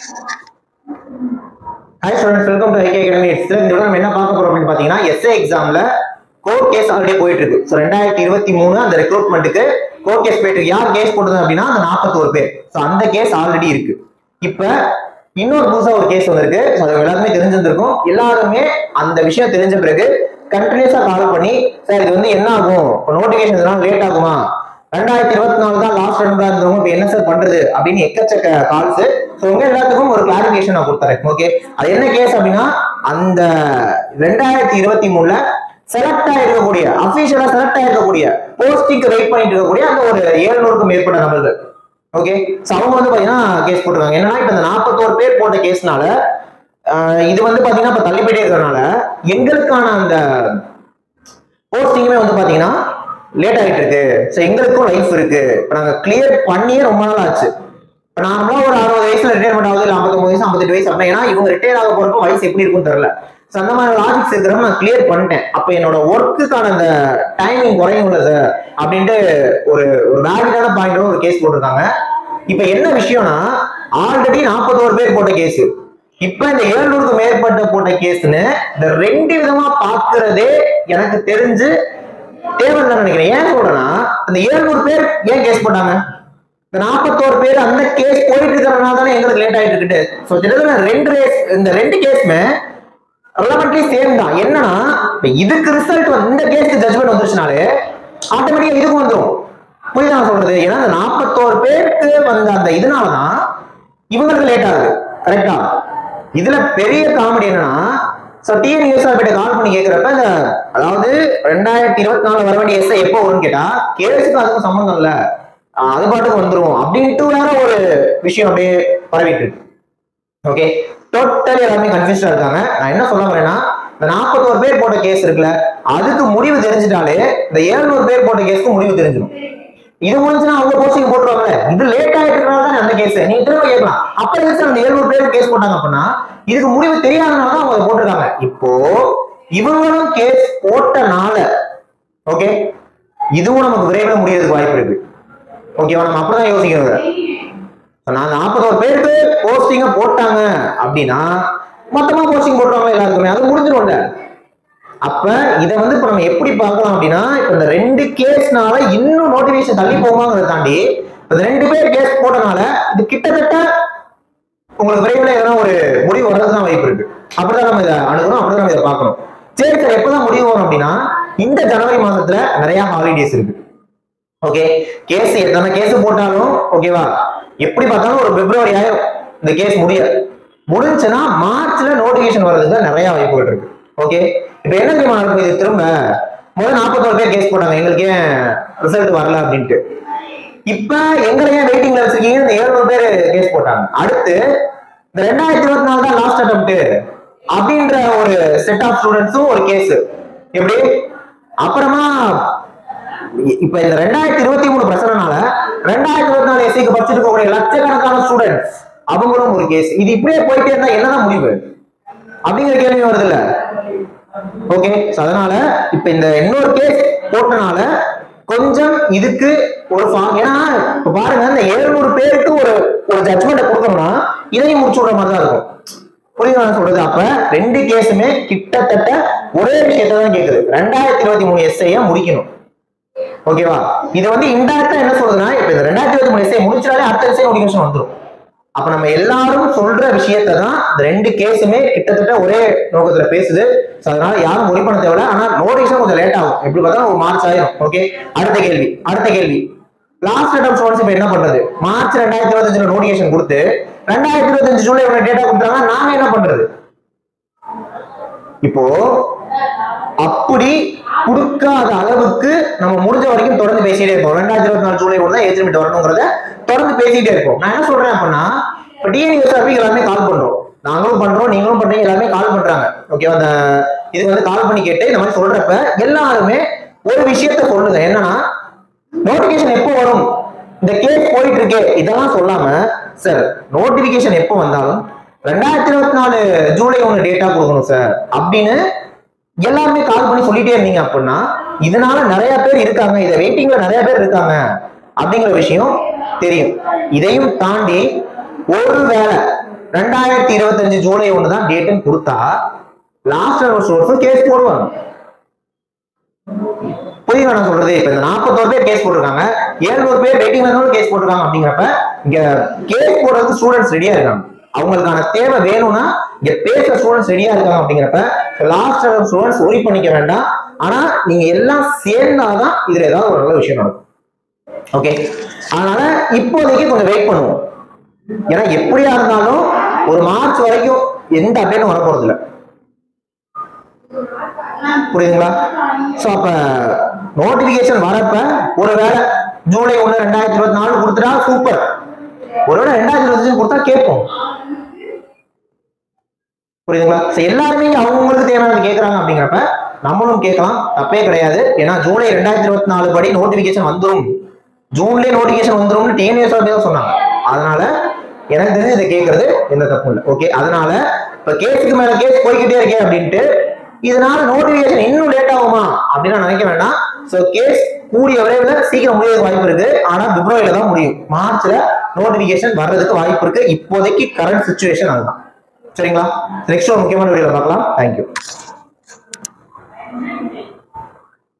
Hi students, welcome to IK Academy. இந்த நம்ம என்ன பார்க்க போறோம் அப்படின்னு பாத்தீங்கன்னா எஸ்ஏ எக்ஸாம்ல கோர்ட் கேஸ் ஆல்ரெடி போயிட்டு இருக்கு. ஸோ 2023 அந்த ரெக்ரூட்மெண்ட்டுக்கு கோர்ட் கேஸ் போயிட்டு இருக்கு. யார் கேஸ் போட்டது அப்படின்னா அந்த 41 பேர். ஸோ அந்த கேஸ் ஆல்ரெடி இருக்கு. இப்ப இன்னொரு புதுசா ஒரு கேஸ் வந்திருக்கு. ஸோ அது எல்லாருமே தெரிஞ்சிருந்திருக்கும். எல்லாருமே அந்த விஷயம் தெரிஞ்ச பிறகு கண்டினியூஸா கால் பண்ணி சார் இது வந்து என்ன ஆகும், நோட்டிபிகேஷன் லேட் ஆகுமா, 2024 தான் லாஸ்ட் ரவுண்டா இருந்தவங்க இப்ப என்ன சார் பண்றது அப்படின்னு எக்கச்சக்க கால்ஸ். ஸோ உங்க எல்லாத்துக்கும் ஒரு கிளாரிபிகேஷன் நான் கொடுத்துறேன். ஓகே, அது என்ன கேஸ் அப்படின்னா அந்த 2023 செலக்ட் ஆயிருக்கக்கூடிய அபிஷியலா செலக்ட் ஆயிருக்கக்கூடிய போஸ்டிங்க்கு வெயிட் பண்ணிட்டு இருக்கக்கூடிய அந்த ஒரு 700க்கும் மேற்பட்ட நபர்கள். ஓகே, ஸோ அவங்க வந்து பாத்தீங்கன்னா கேஸ் போட்டிருக்காங்க. என்னன்னா இப்ப இந்த 41 பேர் போட்ட கேஸ்னால இது வந்து பாத்தீங்கன்னா இப்ப தள்ளிப்பட்டே இருக்கிறதுனால எங்களுக்கான அந்த போஸ்டிங்குமே வந்து பாத்தீங்கன்னா லேட் ஆயிட்டு இருக்கு. ஸோ எங்களுக்கும் லைஃப் இருக்கு. இப்போ நாங்கள் கிளியர் பண்ணியே ரொம்ப நாள் ஆச்சு. இப்போ நார்மலா ஒரு 60 வயசுல ரிட்டையர்மெண்ட் ஆகுது, இல்லை 59 வயசு 58 வயசு அப்படின்னா ஏன்னா இவங்க ரிட்டையர் ஆக போறப்போ வயசு எப்படி இருக்குன்னு தெரியல. ஸோ அந்த மாதிரி லாஜிக்ஸ் இருக்கிறப்ப நான் கிளியர் பண்ணிட்டேன். அப்போ என்னோட ஒர்க்குக்கான அந்த டைமிங் குறையும் உள்ளது அப்படின்ட்டு ஒரு வேலிடான பாயிண்டோட ஒரு கேஸ் போட்டிருக்காங்க. இப்போ என்ன விஷயம்னா ஆல்ரெடி 41 பேர் போட்ட கேஸ், இப்ப இந்த 700க்கும் மேற்பட்ட போட்ட கேஸ்ன்னு இந்த 2 விதமா பாக்குறதே எனக்கு தெரிஞ்சு தேவைன்னு நினைக்கிறேன். ஏன் சொல்றேன்னா அந்த 700 பேர் ஏன் கேஸ் போட்டாங்க, இந்த 41 பேர் அந்த கேஸ் போயிட்டு இருக்கிறதுனால தானே எங்களுக்கு லேட் ஆயிட்டு இருக்கு. ஸோ இந்த 2 கேஸ்மே ரெலவென்ட்லி சேம் தான். என்னன்னா இதுக்கு ரிசல்ட் இந்த கேஸ்க்கு ஜட்ஜ்மெண்ட் வந்துருச்சுனாலே ஆட்டோமேட்டிக்கா இதுக்கு வந்துடும். புரியுதா நான் சொல்றது? ஏன்னா அந்த 41 பேருக்கு வந்த அந்த இதனாலதான் இவங்களுக்கு லேட் ஆகுது. கரெக்டா? இதுல பெரிய காமெடி என்னன்னா டிஎன் யூஎஸ்ஆர்பிட்ட கால் பண்ணி கேட்கிறப்ப இந்த அதாவது 2024 வர வேண்டிய எஸ்ஐ எப்போ வரும்னு கேட்டா கேஸுக்கு அதுக்கும் சம்பந்தம் இல்ல, அது பாட்டுக்கு வந்துரும் அப்படின்ட்டு வேற ஒரு விஷயம் அப்படியே பரவிட்டு இருக்கு. ஓகே, டோட்டலி எல்லாருமே கன்ஃபியூஸ்டா இருக்காங்க. நான் என்ன சொல்ல வரேன்னா இந்த 41 பேர் போட்ட கேஸ் இருக்குல்ல, அதுக்கு முடிவு தெரிஞ்சிட்டாலே இந்த 700 பேர் போட்ட கேஸ்க்கு முடிவு தெரிஞ்சிடும். இது முடிஞ்சுன்னா அவங்க போஸ்டிங் போட்டுருவாங்க. இது லேட் ஆயிட்டுனால தான் அந்த கேஸ் நீங்க திரும்ப கேட்கலாம். அப்ப எதுக்கு அந்த 700 பேர் கேஸ் போட்டாங்க அப்படின்னா இதுக்கு முடிவு தெரியாதனால தான் அவங்க போட்டிருக்காங்க. இப்போ இவங்களும் கேஸ் போட்டனால ஓகே இதுவும் நமக்கு விரைவில் முடியறதுக்கு வாய்ப்பு இருக்கு. ஓகேவா? நம்ம அப்படிதான் யோசிக்கணும். நான் 41 பேருக்கு போஸ்டிங்க போட்டாங்க அப்படின்னா மொத்தமா போஸ்டிங் போட்டுருவாங்க எல்லாருக்குமே, அது முடிஞ்சிடும்ல. அப்ப இதை வந்து இப்ப நம்ம எப்படி பார்க்கலாம் அப்படின்னா இப்ப இந்த 2 கேஸ்னால இன்னும் நோட்டிபிகேஷன் தள்ளி போகுமாங்கிறத தாண்டி இந்த 2 பேர் கேஸ் போட்டனால இது கிட்டத்தட்ட உங்களுக்கு விரைவில் எதனா ஒரு முடிவு வர்றதுதான் வாய்ப்பு இருக்கு. அப்படிதான் நம்ம இதை அணுகணும், அப்படிதான் நம்ம இதை பார்க்கணும். சரி சார், எப்பதான் முடிவு வரும் அப்படின்னா இந்த ஜனவரி மாசத்துல நிறைய ஹாலிடேஸ் இருக்கு. ஓகே, கேஸ் எத்தனை கேஸ் போட்டாலும் ஓகேவா எப்படி பார்த்தாலும் ஒரு பிப்ரவரி ஆயிரும் இந்த கேஸ் முடிஞ்சுன்னா மார்ச்ல நோட்டிபிகேஷன் வர்றதுக்கு நிறைய வாய்ப்புகள் இருக்கு. ஓகே, இப்ப என்ன தெரியுமா நடக்கும், இது திரும்ப முதல்ல 41 பேர் கேஸ் போட்டாங்க, எங்களுக்கு ஏன் ரிசல்ட் வரல அப்படின்ட்டு. இப்ப எங்களை ஏன் வெயிட்டிங்ல வச்சிருக்கீங்க, இந்த 700 பேர் கேஸ் போட்டாங்க. அடுத்து இந்த 2024 தான் லாஸ்ட் அட்டெம்ப்ட் அப்படின்ற ஒரு செட் ஆஃப் ஸ்டூடெண்ட்ஸும் ஒரு கேஸ் எப்படி. அப்புறமா இப்ப இந்த 2023 பிரச்சனைனால 2024 எஸ்சிக்கு படிச்சுட்டு இருக்கக்கூடிய லட்சக்கணக்கான ஸ்டூடெண்ட்ஸ் அவங்களும் ஒரு கேஸ். இது இப்படியே போயிட்டே இருந்தா என்னதான் முடிவு அப்படிங்கிற கேள்வி வருது இல்ல. ஓகே, அதனால இப்ப இந்த இன்னொரு கேஸ் போட்டனால கொஞ்சம் இதுக்கு ஒரு ஏன்னா இப்ப பாருங்க இந்த 700 பேருக்கு ஒரு ஜட்ஜ்மெண்ட் கொடுக்கணும்னா இதையும் முடிச்சு விடுற மாதிரி தான் இருக்கும். புரியுதா சொல்றது? அப்ப 2 கேஸுமே கிட்டத்தட்ட ஒரே விஷயத்தை தான் கேக்குது, 2023 எஸ்ஐயா முடிக்கணும். ஓகேவா? இது வந்து இன்டைரக்டா என்ன சொல்றதுன்னா இப்ப இந்த 2023 எஸ்ஐ முடிச்சாலே அடுத்த எஸ்ஐ நோட்டிபிகேஷன் வந்துடும். அப்ப நம்ம எல்லாரும் சொல்ற விஷயத்தை தான் இந்த 2 கேஸுமே கிட்டத்தட்ட ஒரே நோக்கத்துல பேசுது. அதனால யாரும் ஒரி பண்ண தேவையில்ல. ஆனா நோட்டிபிகேஷன் கொஞ்சம் லேட் ஆகும், எப்படி பார்த்தா ஒரு மார்ச் ஆயிரும். ஓகே, அடுத்த கேள்வி லாஸ்ட் அட்டெம்ப்ட் ஸ்டூடண்ட்ஸ் இப்ப என்ன பண்றது? மார்ச் 2025 நோட்டிபிகேஷன் கொடுத்து 2025 ஜூலை டேட்டா கொடுத்தாங்க, நாங்க என்ன பண்றது? இப்போ அப்படி கொடுக்காத அளவுக்கு நம்ம முடிஞ்ச வரைக்கும் தொடர்ந்து பேசிட்டே இருப்போம். 2024 ஜூலை 1 தான் ஏஜ் லிமிட் வரணுங்கிறத தொடர்ந்து பேசிட்டே இருப்போம். நான் என்ன சொல்றேன் அப்படின்னா இப்ப டிஎன்யூஎஸ்ஆர்பி எல்லாமே கால் பண்றோம், நாங்களும் பண்றோம், நீங்களும் பண்றீங்க, எல்லாமே கால் பண்றாங்க. ஓகே, அந்த இது வந்து கால் பண்ணி கேட்டு இந்த மாதிரி சொல்றப்ப எல்லாருமே ஒரு விஷயத்த சொல்லுங்க, என்னன்னா நோட்டிபிகேஷன் எப்போ வரும், இந்த கேஸ் போயிட்டு இருக்கே இதெல்லாம் சொல்லாம சார் நோட்டிபிகேஷன் எப்போ வந்தாலும் 2024 ஜூலை 1 டேட்டா கொடுக்கணும் சார் அப்படின்னு எல்லாருமே கால் பண்ணி சொல்லிட்டே இருந்தீங்க அப்படின்னா இதனால நிறைய பேர் இருக்காங்க, இதை வெயிட்டிங்ல நிறைய பேர் இருக்காங்க அப்படிங்கிற விஷயம் தெரியும். இதையும் தாண்டி ஒருவேளை 2025 ஜூலை 1 தான் டேட்னு கொடுத்தா லாஸ்ட் வருஷம் கேஸ் போடுவாங்க. புரியுதா நான் சொல்றது? இப்ப இந்த 41 பேர் கேஸ் போட்டிருக்காங்க, 700 பேர் வெயிட்டிங் லிஸ்ட்ல கேஸ் போட்டிருக்காங்க. அப்படிங்கிறப்ப இங்க கேஸ் போடுறதுக்கு ஸ்டூடெண்ட்ஸ் ரெடியா இருக்காங்க. அவங்களுக்கான தேவை வேணும்னா இங்க பேச ஸ்டூடெண்ட்ஸ் ரெடியா இருக்காங்க. அப்படிங்கிறப்ப லாஸ்ட் ஸ்டூடெண்ட்ஸ் ஒரி பண்ணிக்க வேண்டாம். ஆனா நீங்க எல்லாம் சேர்ந்தாதான் இதுல ஏதாவது ஒரு நல்ல விஷயம் நடக்கும். ஓகே, அதனால இப்போதைக்கு கொஞ்சம் வெயிட் பண்ணுவோம். ஏன்னா எப்படியா இருந்தாலும் ஒரு மார்ச் வரைக்கும் எந்த அப்டேட்டும் வர போறது இல்லை. புரியுதுங்களா? சோ அப்ப நோட்டிபிகேஷன் வரப்ப ஒருவேளை ஜூலை 1 2024 கொடுத்துட்டா சூப்பர். ஒருவேளை 2025 கொடுத்தா கேட்போம். புரியுதுங்களா? எல்லாருமே அவங்களுக்கு தேவையானது கேட்கறாங்க. அப்படிங்கிறப்ப நம்மளும் கேட்கலாம், தப்பே கிடையாது. ஏன்னா ஜூலை 2024 படி நோட்டிபிகேஷன் வந்துடும், ஜூன்லயே நோட்டிபிகேஷன் வந்துடும் டிஎன்எஸ் தான் சொன்னாங்க. அதனால எனக்கு தெரிஞ்சு இதை கேட்கறது எந்த தப்பும் இல்லை. ஓகே, அதனால இப்ப கேஸுக்கு மேல கேஸ் போய்கிட்டே இருக்கேன் அப்படின்ட்டு இதனால நோட்டிபிகேஷன் இன்னும் லேட் ஆகுமா அப்படின்னு நினைக்க வேண்டாம். சோ கேஸ் கூடிய விரைவில் சீக்கிரம் முடியறதுக்கு வாய்ப்பு இருக்கு. ஆனா பிப்ரவரியில தான் முடியும். மார்ச்ல நோட்டிபிகேஷன் வர்றதுக்கு வாய்ப்பு இருக்கு. இப்போதைக்கு கரண்ட் சிச்சுவேஷன் அதுதான். சரிங்களா? நெக்ஸ்ட் ஒரு முக்கியமான வீடியோல பார்க்கலாம். தேங்க்யூ.